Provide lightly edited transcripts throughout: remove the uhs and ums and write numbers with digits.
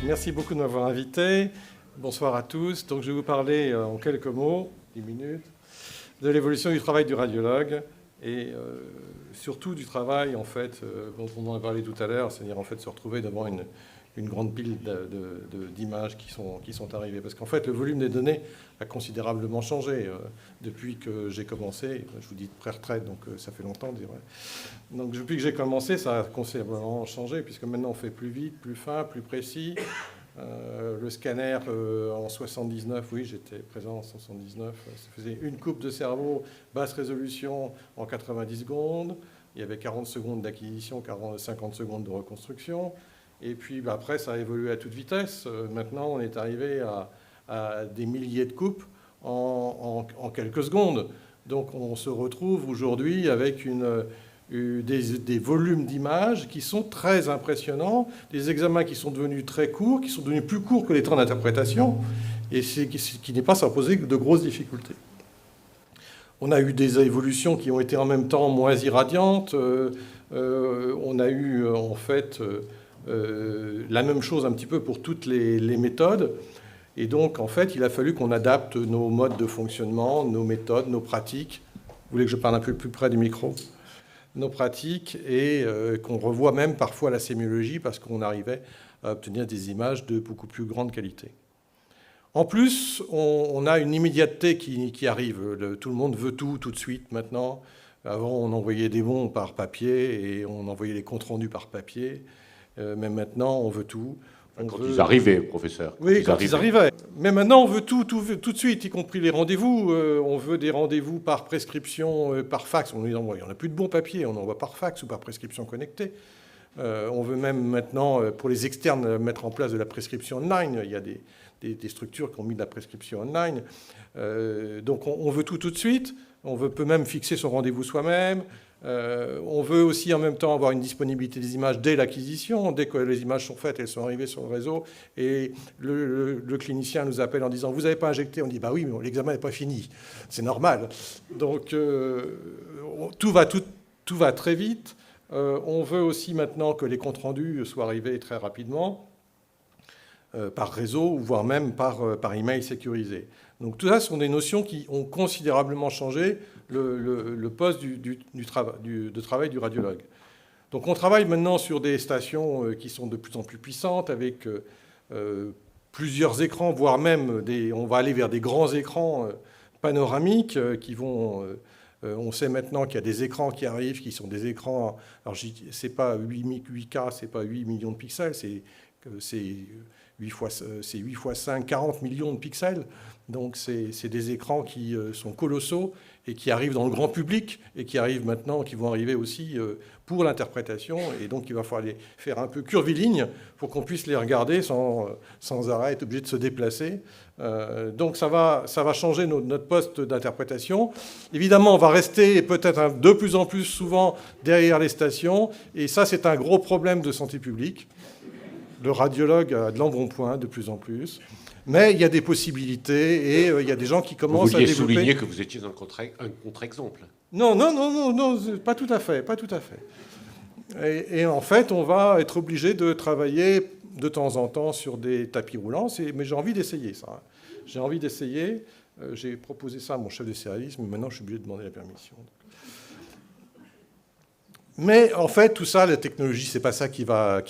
Merci beaucoup de m'avoir invité. Bonsoir à tous. Donc, je vais vous parler en quelques mots, 10 minutes, de l'évolution du travail du radiologue et surtout du travail en fait, dont on en a parlé tout à l'heure, c'est-à-dire en fait se retrouver devant une grande pile d'images qui sont arrivées. Parce qu'en fait, le volume des données a considérablement changé depuis que j'ai commencé. Je vous dis pré-retraite, donc ça fait longtemps, je dirais. Donc depuis que j'ai commencé, ça a considérablement changé, puisque maintenant on fait plus vite, plus fin, plus précis. Le scanner en 79, oui, j'étais présent en 79, ça faisait une coupe de cerveau, basse résolution en 90 secondes. Il y avait 40 secondes d'acquisition, 50 secondes de reconstruction. Et puis après, ça a évolué à toute vitesse. Maintenant, on est arrivé à des milliers de coupes en quelques secondes. Donc on se retrouve aujourd'hui avec des volumes d'images qui sont très impressionnants, des examens qui sont devenus très courts, qui sont devenus plus courts que les temps d'interprétation, et qui n'est pas sans poser de grosses difficultés. On a eu des évolutions qui ont été en même temps moins irradiantes. On a eu en fait la même chose un petit peu pour toutes les méthodes. Et donc, en fait, il a fallu qu'on adapte nos modes de fonctionnement, nos méthodes, nos pratiques. Vous voulez que je parle un peu plus près du micro ? Nos pratiques et qu'on revoie même parfois la sémiologie parce qu'on arrivait à obtenir des images de beaucoup plus grande qualité. En plus, on a une immédiateté qui arrive. Tout le monde veut tout de suite maintenant. Avant, on envoyait des bons par papier et on envoyait les comptes rendus par papier. Mais maintenant, on veut tout. Ils arrivaient, professeur. Oui, quand ils arrivaient. Mais maintenant, on veut tout de suite, y compris les rendez-vous. On veut des rendez-vous par prescription, par fax. On nous envoie. Il n'y en a plus de bon papier, on envoie par fax ou par prescription connectée. On veut même maintenant, pour les externes, mettre en place de la prescription online. Il y a des structures qui ont mis de la prescription online. Donc on veut tout de suite. On peut même fixer son rendez-vous soi-même. On veut aussi en même temps avoir une disponibilité des images dès l'acquisition. Dès que les images sont faites, elles sont arrivées sur le réseau. Et le clinicien nous appelle en disant « Vous n'avez pas injecté ?» On dit « Bah oui, mais l'examen n'est pas fini. » C'est normal. Donc tout va très vite. On veut aussi maintenant que les comptes rendus soient arrivés très rapidement par réseau, voire même par email sécurisé. Donc tout ça sont des notions qui ont considérablement changé le poste de travail du radiologue. Donc on travaille maintenant sur des stations qui sont de plus en plus puissantes, avec plusieurs écrans, voire même on va aller vers des grands écrans panoramiques qui vont... on sait maintenant qu'il y a des écrans qui arrivent, qui sont des écrans... Alors c'est pas 8K, c'est pas 8 millions de pixels, c'est 8 fois 5, 40 millions de pixels. Donc c'est des écrans qui sont colossaux et qui arrivent dans le grand public et qui arrivent maintenant, qui vont arriver aussi pour l'interprétation. Et donc il va falloir les faire un peu curviligne pour qu'on puisse les regarder sans arrêt, être obligé de se déplacer. Donc ça va changer notre poste d'interprétation. Évidemment, on va rester peut-être de plus en plus souvent derrière les stations. Et ça, c'est un gros problème de santé publique. Le radiologue a de l'embonpoint de plus en plus. Mais il y a des possibilités et il y a des gens qui commencent à développer... Vous vouliez souligner que vous étiez un contre-exemple. Non, pas tout à fait. Et en fait, on va être obligé de travailler de temps en temps sur des tapis roulants. Mais j'ai envie d'essayer ça. J'ai envie d'essayer. J'ai proposé ça à mon chef de service, mais maintenant, je suis obligé de demander la permission. Mais en fait, tout ça, la technologie, c'est pas ça qui va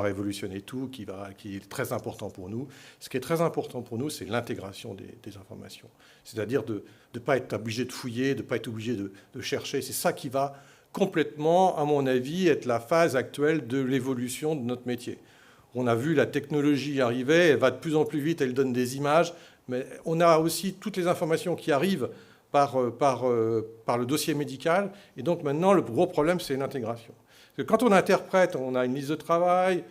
révolutionner tout, qui est très important pour nous. Ce qui est très important pour nous, c'est l'intégration des informations. C'est-à-dire de ne pas être obligé de fouiller, de ne pas être obligé de chercher. C'est ça qui va complètement, à mon avis, être la phase actuelle de l'évolution de notre métier. On a vu la technologie arriver, elle va de plus en plus vite, elle donne des images, mais on a aussi toutes les informations qui arrivent par le dossier médical. Et donc maintenant, le gros problème, c'est l'intégration. Parce que quand on interprète, on a une liste de travail.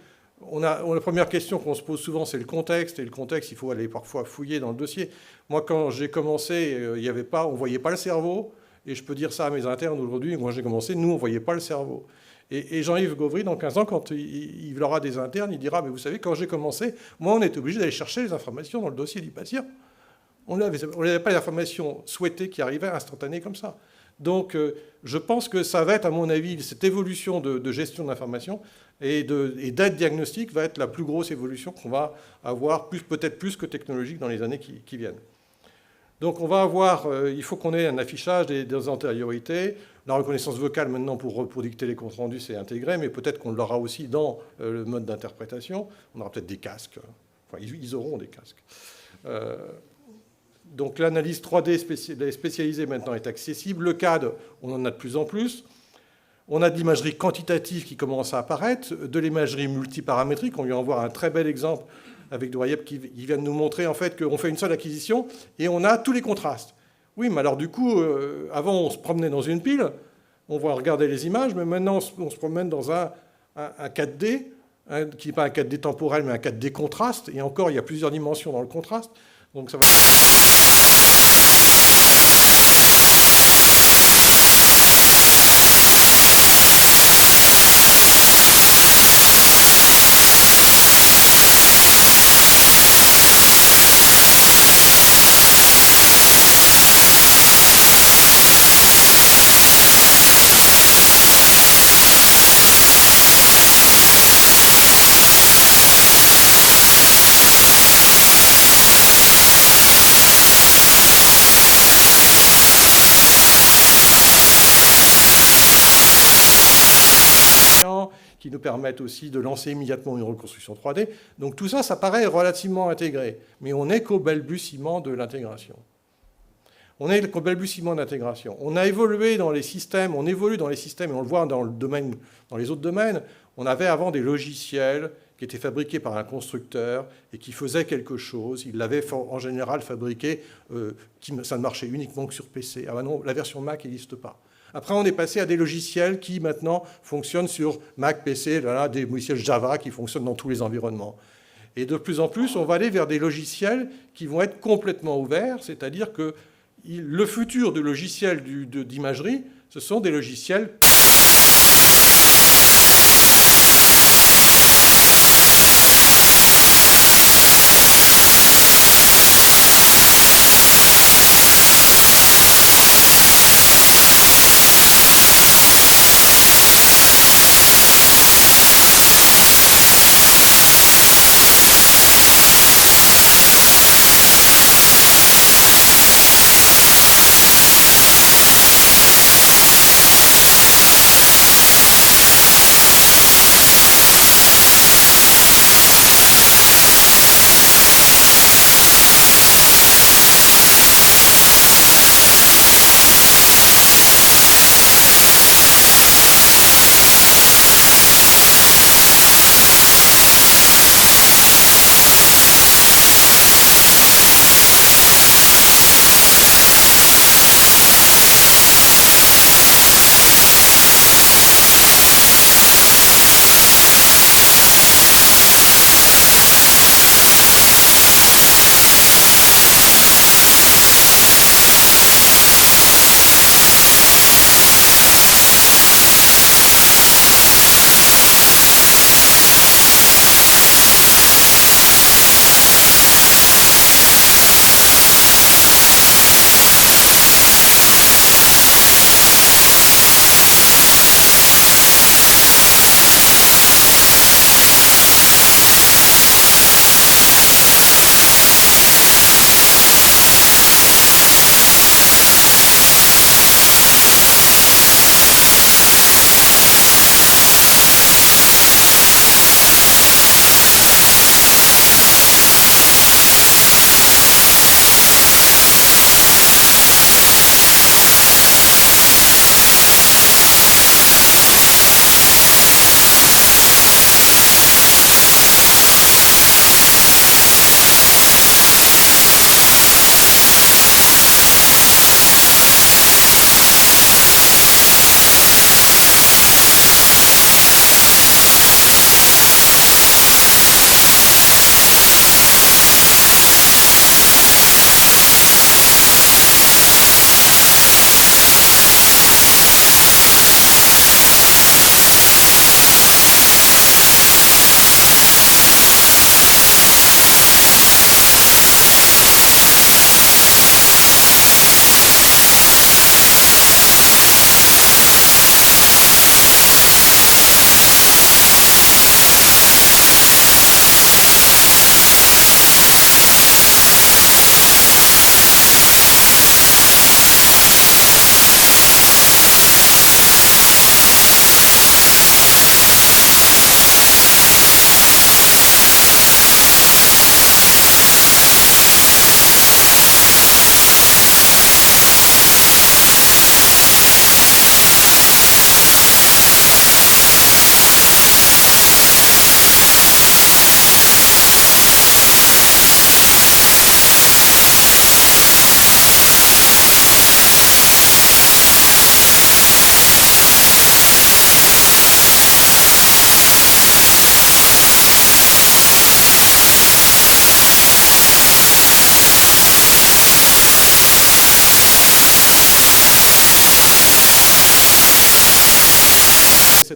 La première question qu'on se pose souvent, c'est le contexte. Et le contexte, il faut aller parfois fouiller dans le dossier. Moi, quand j'ai commencé, on ne voyait pas le cerveau. Et je peux dire ça à mes internes aujourd'hui. Moi, j'ai commencé, nous, on ne voyait pas le cerveau. Et Jean-Yves Gauvry, dans 15 ans, quand il aura des internes, il dira « Mais vous savez, quand j'ai commencé, moi, on était obligé d'aller chercher les informations dans le dossier du patient. On n'avait pas l'information souhaitée qui arrivait instantanée comme ça. Donc, je pense que ça va être, à mon avis, cette évolution de gestion de l'information, et d'aide diagnostique va être la plus grosse évolution qu'on va avoir, peut-être plus que technologique dans les années qui viennent. Donc on va avoir, il faut qu'on ait un affichage des antériorités. La reconnaissance vocale maintenant pour dicter les comptes rendus, c'est intégré, mais peut-être qu'on l'aura aussi dans le mode d'interprétation. On aura peut-être des casques. Enfin, ils auront des casques. Donc l'analyse 3D spécialisée maintenant est accessible. Le CAD, on en a de plus en plus. On a de l'imagerie quantitative qui commence à apparaître, de l'imagerie multiparamétrique. On vient en voir un très bel exemple avec Doyeb qui vient de nous montrer en fait qu'on fait une seule acquisition et on a tous les contrastes. Oui, mais alors du coup, avant on se promenait dans une pile, on va regarder les images, mais maintenant on se promène dans un 4D, qui n'est pas un 4D temporel, mais un 4D contraste. Et encore, il y a plusieurs dimensions dans le contraste. Donc ça va... qui nous permettent aussi de lancer immédiatement une reconstruction 3D. Donc tout ça, ça paraît relativement intégré, mais on n'est qu'au balbutiement de l'intégration. On est qu'au balbutiement d'intégration. On a évolué dans les systèmes, on évolue dans les systèmes, et on le voit dans les autres domaines. On avait avant des logiciels qui étaient fabriqués par un constructeur et qui faisaient quelque chose. Il l'avait en général fabriqué, ça ne marchait uniquement que sur PC. Ah ben non, la version Mac n'existe pas. Après, on est passé à des logiciels qui maintenant fonctionnent sur Mac, PC, des logiciels Java qui fonctionnent dans tous les environnements. Et de plus en plus, on va aller vers des logiciels qui vont être complètement ouverts, c'est-à-dire que le futur de logiciels d'imagerie, ce sont des logiciels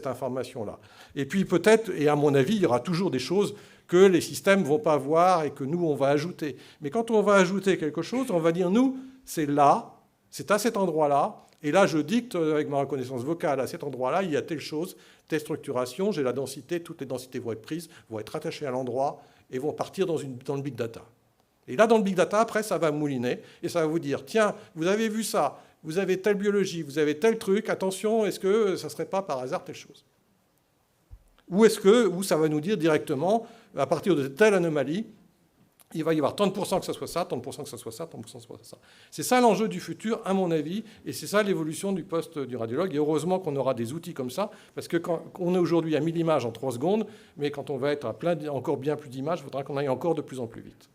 cette information-là. Et puis peut-être, et à mon avis, il y aura toujours des choses que les systèmes ne vont pas voir et que nous, on va ajouter. Mais quand on va ajouter quelque chose, on va dire, nous, c'est là, c'est à cet endroit-là, et là, je dicte avec ma reconnaissance vocale, à cet endroit-là, il y a telle chose, telle structuration, j'ai la densité, toutes les densités vont être prises, vont être attachées à l'endroit et vont partir dans le big data. Et là, dans le big data, après, ça va mouliner et ça va vous dire, tiens, vous avez vu ça, vous avez telle biologie, vous avez tel truc, attention, est-ce que ça ne serait pas par hasard telle chose? Ou ça va nous dire directement, à partir de telle anomalie, il va y avoir 30% que ça soit ça, 30% que ça soit ça, 30% que ça soit ça. C'est ça l'enjeu du futur, à mon avis, et c'est ça l'évolution du poste du radiologue. Et heureusement qu'on aura des outils comme ça, parce que quand on est aujourd'hui à 1000 images en 3 secondes, mais quand on va être à encore bien plus d'images, il faudra qu'on aille encore de plus en plus vite.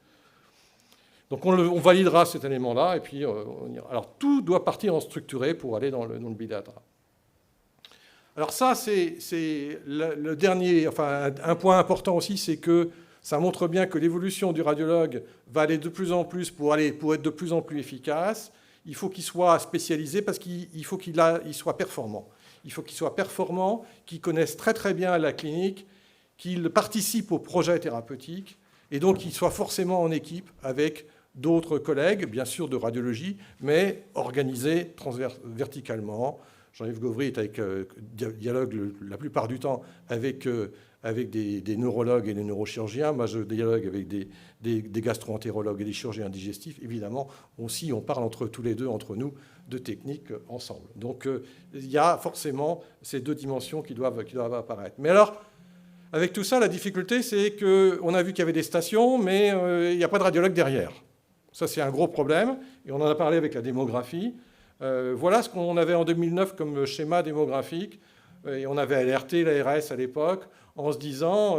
Donc on validera cet élément-là, et puis on ira. Alors tout doit partir en structuré pour aller dans le big data. Alors ça, c'est le dernier, enfin un point important aussi, c'est que ça montre bien que l'évolution du radiologue va aller de plus en plus pour être de plus en plus efficace. Il faut qu'il soit spécialisé parce qu'il faut qu'il soit performant. Il faut qu'il soit performant, qu'il connaisse très très bien la clinique, qu'il participe au projet thérapeutique et donc qu'il soit forcément en équipe avec d'autres collègues, bien sûr de radiologie, mais organisés verticalement. Jean-Yves Gauvry est avec dialogue la plupart du temps avec des neurologues et des neurochirurgiens. Moi, je dialogue avec des gastro-entérologues et des chirurgiens digestifs. Évidemment, aussi, on parle tous les deux, entre nous, de techniques ensemble. Donc, il y a forcément ces deux dimensions qui doivent apparaître. Mais alors, avec tout ça, la difficulté, c'est qu'on a vu qu'il y avait des stations, mais il n'y a pas de radiologue derrière. Ça, c'est un gros problème. Et on en a parlé avec la démographie. Voilà ce qu'on avait en 2009 comme schéma démographique. Et on avait alerté l'ARS à l'époque en se disant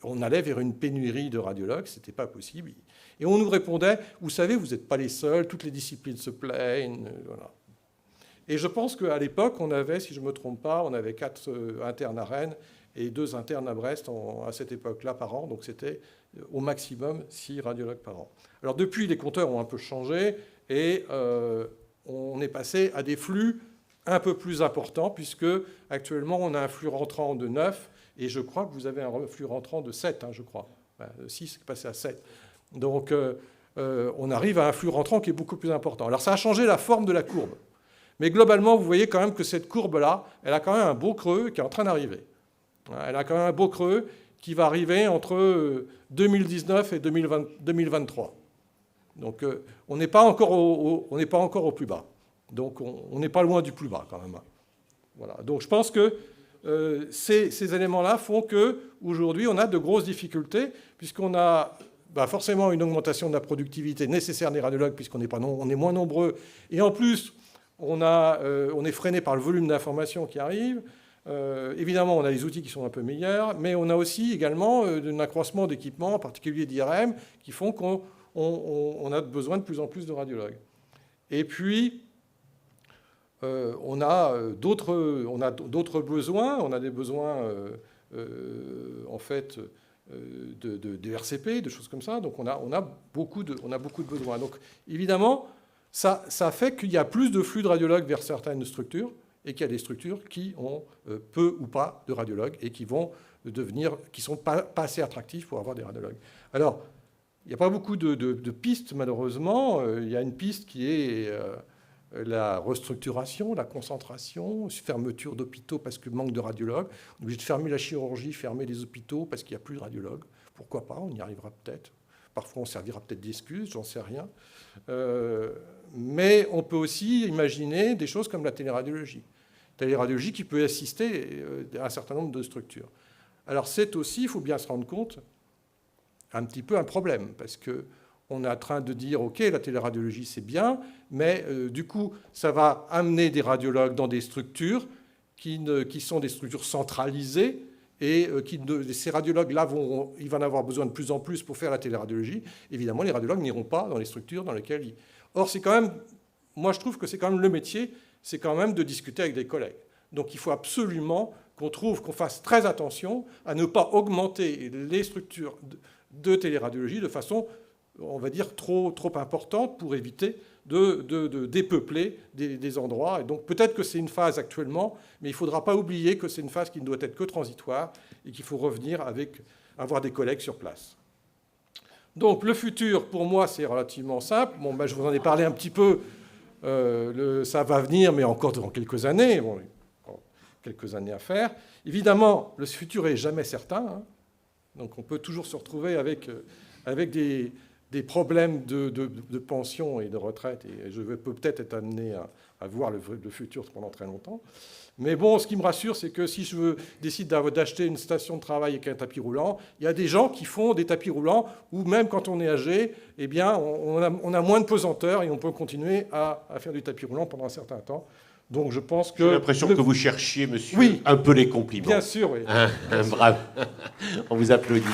on allait vers une pénurie de radiologues, ce n'était pas possible. Et on nous répondait, vous savez, vous n'êtes pas les seuls, toutes les disciplines se plaignent. Voilà. Et je pense qu'à l'époque, on avait, si je ne me trompe pas, on avait 4 internes à Rennes et 2 internes à Brest à cette époque-là par an. Donc c'était au maximum 6 radiologues par an. Alors depuis, les compteurs ont un peu changé et on est passé à des flux un peu plus importants, puisque actuellement on a un flux rentrant de 9 et je crois que vous avez un flux rentrant de 7, je crois. 6 est passé à 7. Donc on arrive à un flux rentrant qui est beaucoup plus important. Alors ça a changé la forme de la courbe. Mais globalement, vous voyez quand même que cette courbe-là, elle a quand même un beau creux qui est en train d'arriver. Elle a quand même un beau creux qui va arriver entre 2019 et 2023. Donc on n'est pas encore au plus bas. Donc on n'est pas loin du plus bas quand même. Voilà. Donc je pense que ces éléments-là font qu'aujourd'hui on a de grosses difficultés, puisqu'on a forcément une augmentation de la productivité nécessaire des radiologues, puisqu'on est moins nombreux. Et en plus, on est freiné par le volume d'informations qui arrive. Évidemment, on a des outils qui sont un peu meilleurs, mais on a aussi également un accroissement d'équipements, en particulier d'IRM, qui font qu'on a besoin de plus en plus de radiologues. Et puis, on a d'autres besoins. On a des besoins, en fait, de RCP, de choses comme ça. Donc, on a beaucoup de besoins. Donc, évidemment, ça fait qu'il y a plus de flux de radiologues vers certaines structures et qu'il y a des structures qui ont peu ou pas de radiologues et qui sont pas assez attractifs pour avoir des radiologues. Alors, il n'y a pas beaucoup de pistes, malheureusement. Il y a une piste qui est la restructuration, la concentration, fermeture d'hôpitaux parce que manque de radiologues. On est obligé de fermer la chirurgie, fermer les hôpitaux parce qu'il n'y a plus de radiologues. Pourquoi pas? On y arrivera peut-être. Parfois, on servira peut-être d'excuse, j'en sais rien. Mais on peut aussi imaginer des choses comme la téléradiologie. Téléradiologie qui peut assister à un certain nombre de structures. Alors c'est aussi, il faut bien se rendre compte, un petit peu un problème, parce qu'on est en train de dire, OK, la téléradiologie c'est bien, mais du coup, ça va amener des radiologues dans des structures qui sont des structures centralisées, et ces radiologues-là, il va en avoir besoin de plus en plus pour faire la téléradiologie. Évidemment, les radiologues n'iront pas dans les structures dans lesquelles ils... Or, c'est quand même... Moi, je trouve que c'est quand même le métier, c'est quand même de discuter avec des collègues. Donc, il faut absolument qu'on fasse très attention à ne pas augmenter les structures de téléradiologie de façon on va dire, trop importante pour éviter de dépeupler des endroits. Et donc peut-être que c'est une phase actuellement, mais il ne faudra pas oublier que c'est une phase qui ne doit être que transitoire et qu'il faut revenir avec avoir des collègues sur place. Donc le futur, pour moi, c'est relativement simple. Bon, ben, je vous en ai parlé un petit peu. Ça va venir, mais encore dans quelques années. Bon, quelques années à faire. Évidemment, le futur n'est jamais certain. Hein. Donc on peut toujours se retrouver avec des problèmes de pension et de retraite. Et je peux peut-être être amené à voir le futur pendant très longtemps. Mais bon, ce qui me rassure, c'est que si je décide d'acheter une station de travail avec un tapis roulant, il y a des gens qui font des tapis roulants où même quand on est âgé, eh bien, on a moins de pesanteur et on peut continuer à faire du tapis roulant pendant un certain temps. Donc je pense que... J'ai l'impression que vous cherchiez, monsieur, oui, un peu les compliments. Bien sûr, oui. Bravo. On vous applaudit.